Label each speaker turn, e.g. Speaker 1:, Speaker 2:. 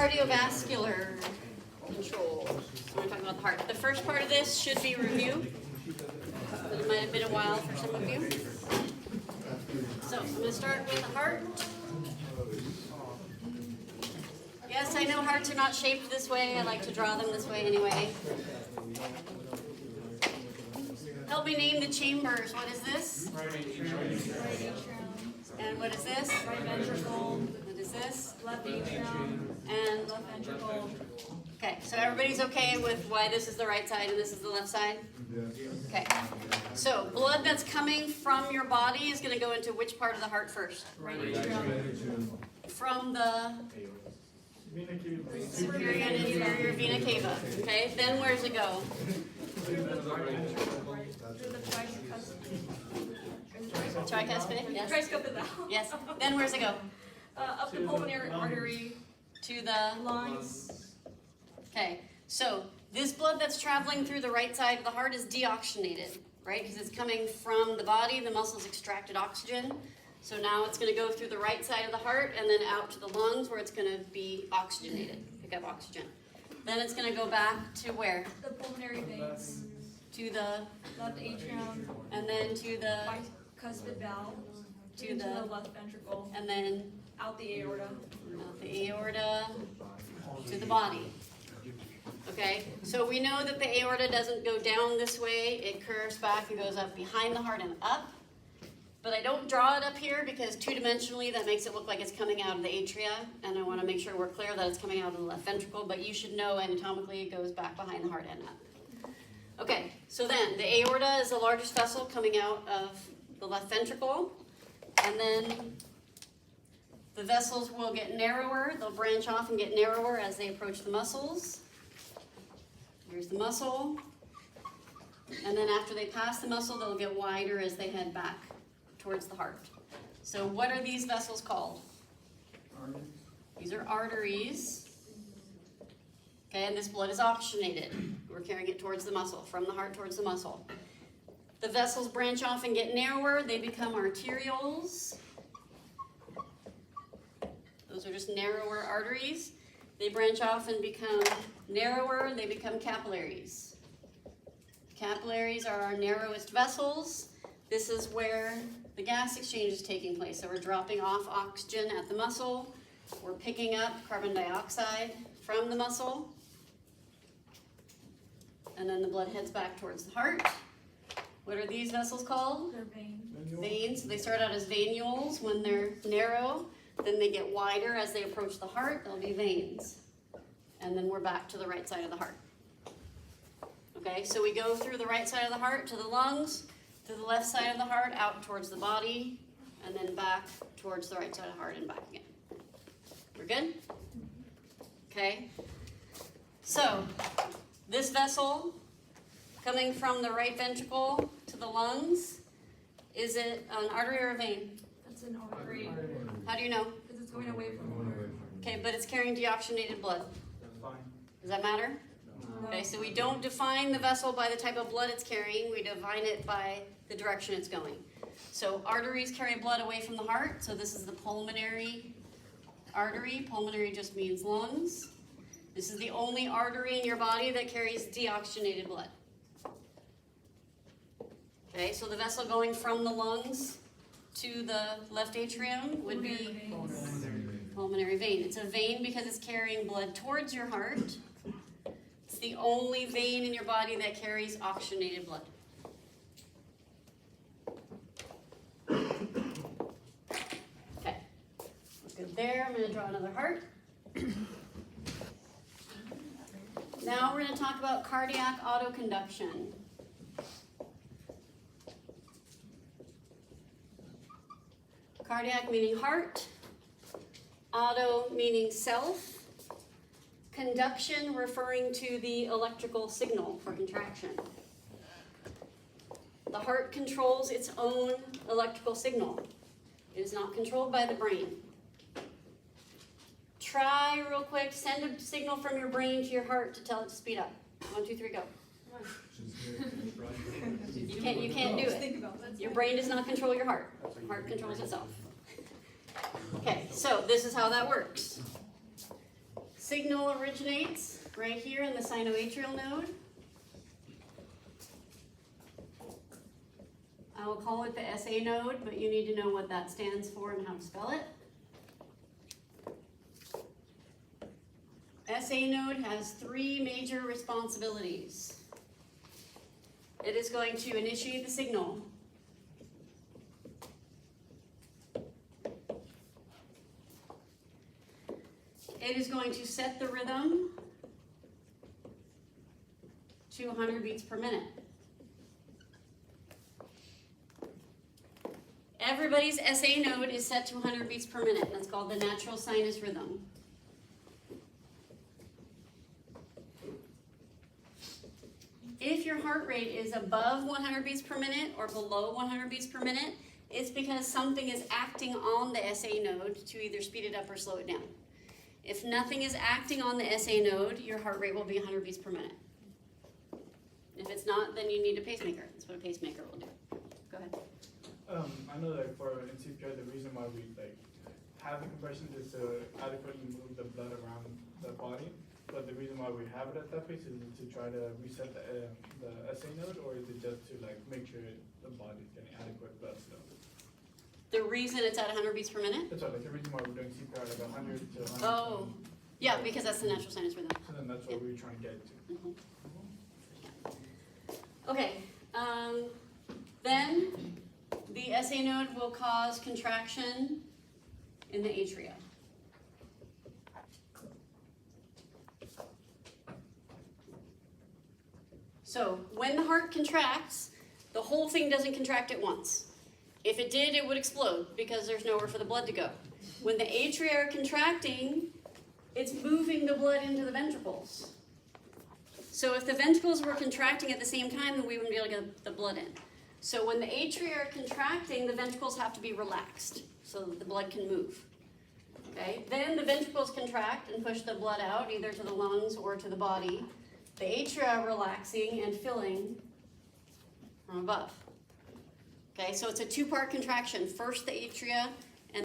Speaker 1: cardiovascular control. We're talking about the heart. The first part of this should be review. It might have been a while for some of you. So I'm going to start with the heart. Yes, I know hearts are not shaped this way. I like to draw them this way anyway. Help me name the chambers. What is this?
Speaker 2: Right atrium.
Speaker 1: And what is this?
Speaker 2: Right ventricle.
Speaker 1: What is this?
Speaker 2: Left atrium.
Speaker 1: And
Speaker 2: Left ventricle.
Speaker 1: okay, so everybody's okay with why this is the right side and this is the left side? Okay, so blood that's coming from your body is going to go into which part of the heart first?
Speaker 2: Right atrium.
Speaker 1: From the superior and inferior vena cava. Okay, then where's it go?
Speaker 2: Through the
Speaker 1: Tricuspid? Yes.
Speaker 2: tricuspid valve.
Speaker 1: Yes. Then where's it go?
Speaker 2: Up the pulmonary artery.
Speaker 1: To the
Speaker 2: Lungs.
Speaker 1: okay, so this blood that's traveling through the right side of the heart is deoxygenated, right? Because it's coming from the body, the muscles extracted oxygen. So now it's going to go through the right side of the heart and then out to the lungs where it's going to be oxygenated, pick up oxygen. Then it's going to go back to where?
Speaker 2: The pulmonary veins.
Speaker 1: To the,
Speaker 2: Left atrium.
Speaker 1: and then to the,
Speaker 2: Bicuspid valve.
Speaker 1: To
Speaker 2: Into
Speaker 1: the-
Speaker 2: the left ventricle.
Speaker 1: and then
Speaker 2: Out the aorta.
Speaker 1: out the aorta to the body. Okay, so we know that the aorta doesn't go down this way, it curves back and goes up behind the heart and up. But I don't draw it up here because two-dimensionally that makes it look like it's coming out of the atria, and I want to make sure we're clear that it's coming out of the left ventricle, but you should know anatomically it goes back behind the heart and up. Okay, so then the aorta is the largest vessel coming out of the left ventricle, and then the vessels will get narrower, they'll branch off and get narrower as they approach the muscles. Here's the muscle. And then after they pass the muscle, they'll get wider as they head back towards the heart. So what are these vessels called? These are arteries. Okay, and this blood is oxygenated. We're carrying it towards the muscle, from the heart towards the muscle. The vessels branch off and get narrower, they become arterioles. Those are just narrower arteries. They branch off and become narrower, they become capillaries. Capillaries are our narrowest vessels. This is where the gas exchange is taking place. So we're dropping off oxygen at the muscle. We're picking up carbon dioxide from the muscle. And then the blood heads back towards the heart. What are these vessels called?
Speaker 2: Their veins.
Speaker 1: Veins. So they start out as venules when they're narrow. Then they get wider as they approach the heart. They'll be veins. And then we're back to the right side of the heart. Okay, so we go through the right side of the heart to the lungs, to the left side of the heart, out towards the body, and then back towards the right side of the heart and back again. We're good? Okay. So, this vessel coming from the right ventricle to the lungs, is it an artery or a vein?
Speaker 2: That's an artery.
Speaker 1: How do you know?
Speaker 2: Because it's going away from the heart.
Speaker 1: Okay, but it's carrying deoxygenated blood. Does that matter? Okay, so we don't define the vessel by the type of blood it's carrying, we define it by the direction it's going. So arteries carry blood away from the heart, so this is the pulmonary artery. Pulmonary just means lungs. This is the only artery in your body that carries deoxygenated blood. Okay, so the vessel going from the lungs to the left atrium would be pulmonary vein. It's a vein because it's carrying blood towards your heart. It's the only vein in your body that carries oxygenated blood. Okay, we're good there. I'm going to draw another heart. Now we're going to talk about cardiac autoconduction. Cardiac meaning heart, auto meaning self, conduction referring to the electrical signal for contraction. The heart controls its own electrical signal. It is not controlled by the brain. Try real quick, send a signal from your brain to your heart to tell it to speed up. 1, 2, 3, go. You can't do it. Your brain does not control your heart. Heart controls itself. Okay, so this is how that works. Signal originates right here in the sinoatrial node. I will call it the SA node, but you need to know what that stands for and how to spell it. SA node has three major responsibilities. It is going to initiate the signal. It is going to set the rhythm to 100 beats per minute. Everybody's SA node is set to 100 beats per minute. That's called the natural sinus rhythm. If your heart rate is above 100 beats per minute or below 100 beats per minute, it's because something is acting on the SA node to either speed it up or slow it down. If nothing is acting on the SA node, your heart rate will be 100 beats per minute. If it's not, then you need a pacemaker. That's what a pacemaker will do. Go ahead.
Speaker 3: I know that for in CPR, the reason why we have the compressions is to adequately move the blood around the body. But the reason why we have it at that pace is to try to reset the SA node, or is it just to make sure the body's getting adequate blood flow?
Speaker 1: The reason it's at 100 beats per minute?
Speaker 3: That's right. The reason why we're doing CPR at 100 to 100.
Speaker 1: Oh, yeah, because that's the natural sinus rhythm.
Speaker 3: So then that's what we were trying to get to.
Speaker 1: Mhm. Okay, then the SA node will cause contraction in the atria. So when the heart contracts, the whole thing doesn't contract at once. If it did, it would explode because there's nowhere for the blood to go. When the atria are contracting, it's moving the blood into the ventricles. So if the ventricles were contracting at the same time, then we wouldn't be able to get the blood in. So when the atria are contracting, the ventricles have to be relaxed so that the blood can move. Okay? Then the ventricles contract and push the blood out, either to the lungs or to the body. The atria are relaxing and filling from above. Okay, so it's a two-part contraction. First, the atria